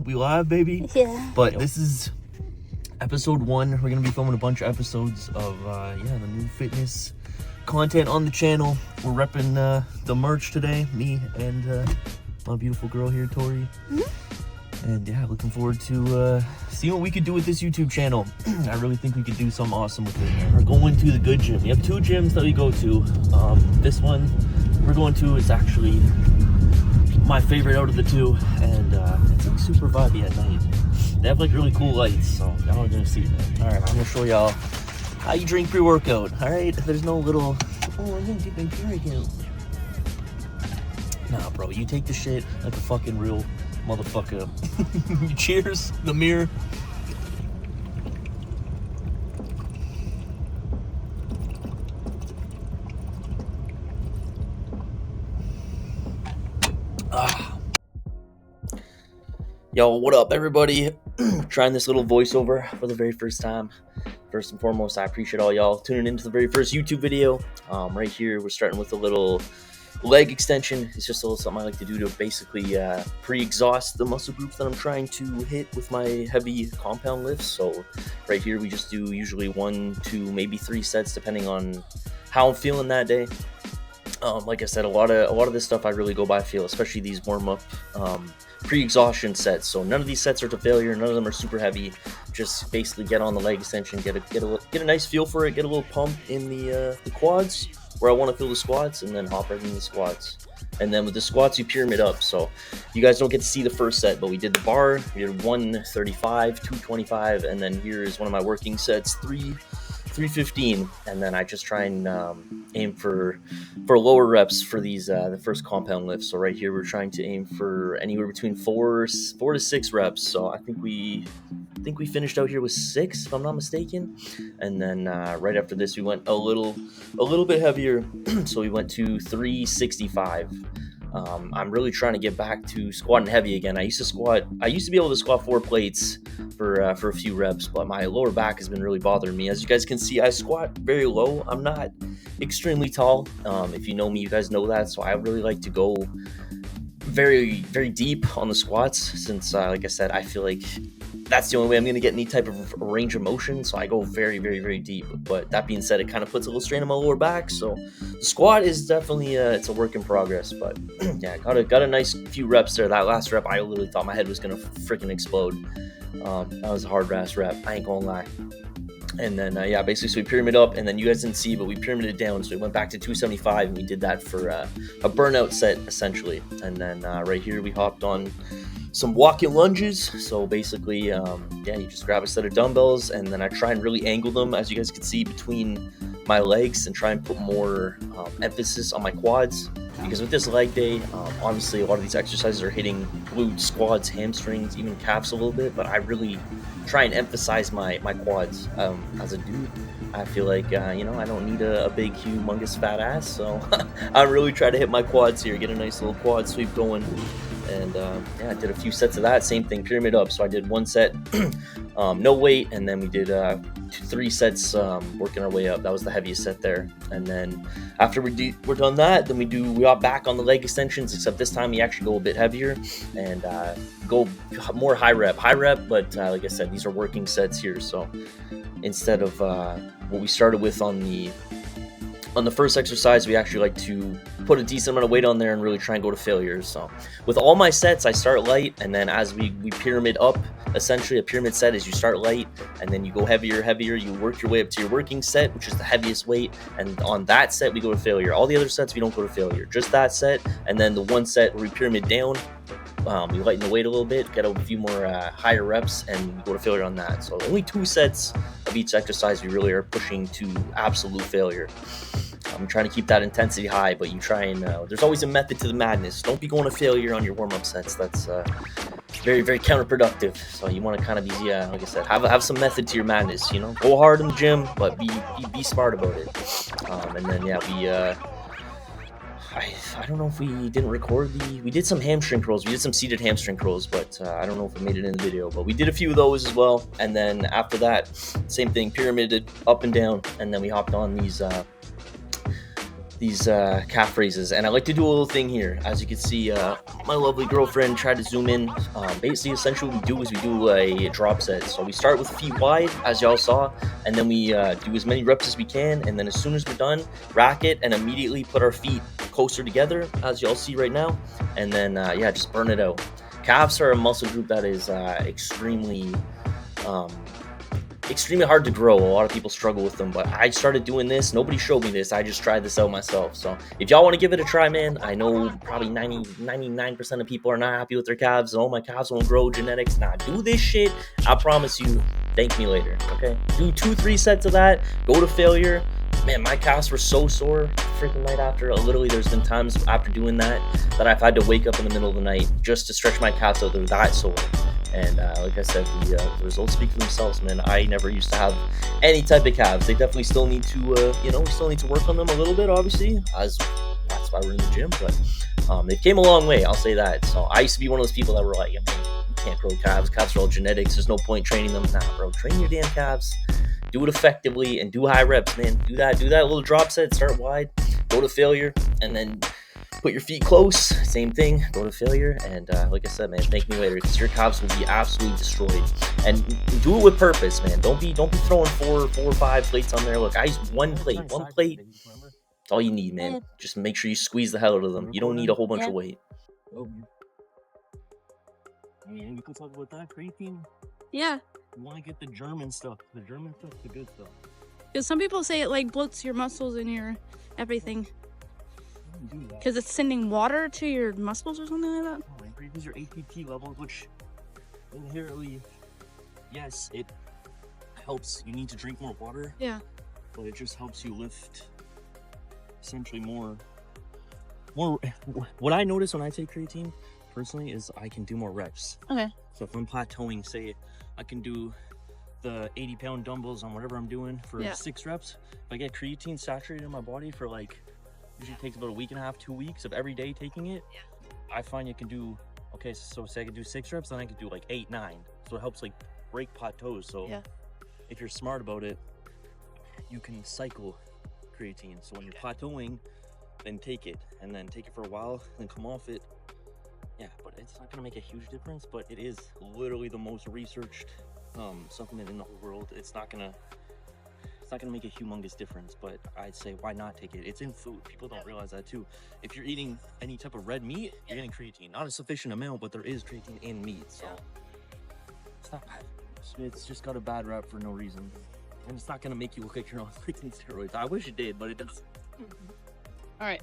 We live, baby. Yeah. But this is episode 1. We're gonna be filming a bunch of episodes of the new fitness content on the channel. We're repping the merch today, me and my beautiful girl here, Tori. And yeah, looking forward to seeing what we could do with this YouTube channel. I really think we could do something awesome with it. We're going to the good gym. We have 2 gyms that we go to. This one we're going to is actually my favorite out of the 2, and it's like super vibey at night. They have like really cool lights, so y'all are gonna see it. All right, I'm gonna show y'all how you drink pre-workout. All right, there's no little, oh, I'm gonna take my pre-workout. Nah, bro, you take the shit like a fucking real motherfucker. Cheers, the mirror. Yo, what up, everybody? Trying this little voiceover for the very first time. First and foremost, I appreciate all y'all tuning into the very first YouTube video. Right here, we're starting with a little leg extension. It's just a little something I like to do to basically pre-exhaust the muscle groups that I'm trying to hit with my heavy compound lifts. So right here, we just do usually 1, 2, maybe 3 sets, depending on how I'm feeling that day. Like I said, a lot of this stuff I really go by feel, especially these warm-up pre-exhaustion sets. So none of these sets are to failure. None of them are super heavy. Just basically get on the leg extension, get a nice feel for it, get a little pump in the quads where I want to feel the squats, and then hop right into the squats. And then with the squats, you pyramid up. So you guys don't get to see the first set, but we did the bar. We did 135, 225, and then here is one of my working sets, 315, and then I just try and aim for lower reps for these the first compound lifts. So right here we're trying to aim for anywhere between 4 to 6 reps. So I think we finished out here with 6, if I'm not mistaken. And then right after this we went a little bit heavier. So we went to 365. I'm really trying to get back to squatting heavy again. I used to be able to squat 4 plates for a few reps, but my lower back has been really bothering me. As you guys can see, I squat very low. I'm not extremely tall. If you know me, you guys know that. So I really like to go very, very deep on the squats, since like I said, I feel like that's the only way I'm going to get any type of range of motion. So I go very, very, very deep. But that being said, it kind of puts a little strain on my lower back. So the squat is definitely it's a work in progress. But yeah, got a nice few reps there. That last rep, I literally thought my head was going to freaking explode. That was a hard ass rep, I ain't gonna lie. And then yeah, basically, so we pyramid up, and then you guys didn't see, but we pyramided down. So we went back to 275, and we did that for a burnout set essentially. And then right here we hopped on some walking lunges. So basically, yeah, you just grab a set of dumbbells, and then I try and really angle them, as you guys can see, between my legs, and try and put more emphasis on my quads. Because with this leg day, obviously a lot of these exercises are hitting glutes, quads, hamstrings, even calves a little bit, but I really try and emphasize my quads. As a dude, I feel like, I don't need a big, humongous fat ass, so I really try to hit my quads here, get a nice little quad sweep going. And yeah, I did a few sets of that, same thing, pyramid up. So I did 1 set, no weight, and then we did 3 sets working our way up. That was the heaviest set there. And then after we're done that, then we hop back on the leg extensions, except this time we actually go a bit heavier and go more high rep, but like I said, these are working sets here. So instead of what we started with on the first exercise, we actually like to put a decent amount of weight on there and really try and go to failure. So with all my sets, I start light, and then as we pyramid up, essentially a pyramid set is you start light, and then you go heavier, you work your way up to your working set, which is the heaviest weight, and on that set we go to failure. All the other sets we don't go to failure, just that set. And then the 1 set where we pyramid down, we lighten the weight a little bit, get a few more higher reps, and we go to failure on that. So only 2 sets of each exercise we really are pushing to absolute failure. I'm trying to keep that intensity high, but you try and there's always a method to the madness. Don't be going to failure on your warm-up sets. That's very, very counterproductive. So you want to kind of be, like I said, have some method to your madness. Go hard in the gym, but be smart about it. And then yeah, we I don't know if we didn't record we did some hamstring curls. We did some seated hamstring curls, but I don't know if it made it in the video, but we did a few of those as well. And then after that, same thing, pyramided up and down, and then we hopped on these calf raises, and I like to do a little thing here. As you can see, my lovely girlfriend tried to zoom in. Basically, essentially, what we do is we do a drop set. So we start with feet wide, as y'all saw, and then we do as many reps as we can. And then as soon as we're done, rack it and immediately put our feet closer together, as y'all see right now. And then yeah, just burn it out. Calves are a muscle group that is extremely hard to grow. A lot of people struggle with them, but I started doing this. Nobody showed me this. I just tried this out myself. So if y'all want to give it a try, man, I know probably 99% of people are not happy with their calves. Oh, my calves won't grow, genetics. Nah, do this shit. I promise you, thank me later. Okay, do 2-3 sets of that, go to failure. Man, my calves were so sore freaking night after. Literally, there's been times after doing that I've had to wake up in the middle of the night just to stretch my calves out. They're that sore. And like I said, the results speak for themselves, man. I never used to have any type of calves. They definitely still need to, we still need to work on them a little bit, obviously, as that's why we're in the gym. But they came a long way, I'll say that. So I used to be one of those people that were like, man, you can't grow calves. Calves are all genetics. There's no point training them. Nah, bro, train your damn calves. Do it effectively and do high reps, man. Do that little drop set. Start wide, go to failure, and then put your feet close, same thing, go to failure, and like I said, man, thank me later, because your calves will be absolutely destroyed. And do it with purpose, man. Don't be throwing four or five plates on there. Look, I use one plate. That's all you need, man. Just make sure you squeeze the hell out of them. You don't need a whole bunch of weight. Yeah, we can talk about that creatine. Yeah. You want to get the German stuff. The German stuff's the good stuff. Because some people say it like bloats your muscles and your everything. Because it's sending water to your muscles or something like that. Oh, it increases your ATP levels, which inherently, yes, it helps. You need to drink more water. Yeah. But it just helps you lift essentially more. What I notice when I take creatine, personally, is I can do more reps. Okay. So if I'm plateauing, say I can do the 80-pound dumbbells on whatever I'm doing for 6 reps. If I get creatine saturated in my body for like, usually takes about a week and a half, 2 weeks of every day taking it. Yeah. I find you can do, okay, so say I can do 6 reps, then I can do like 8, 9. So it helps like break plateaus. So if you're smart about it, you can cycle creatine. So when you're plateauing, then take it, and then take it for a while, then come off it. Yeah, but it's not gonna make a huge difference, but it is literally the most researched supplement in the whole world. It's not gonna make a humongous difference, but I'd say why not take it? It's in food. People don't realize that too. If you're eating any type of red meat, you're getting creatine. Not a sufficient amount, but there is creatine in meat, so it's not bad. It's just got a bad rap for no reason, and it's not gonna make you look like you're on freaking steroids. I wish it did, but it doesn't. All right.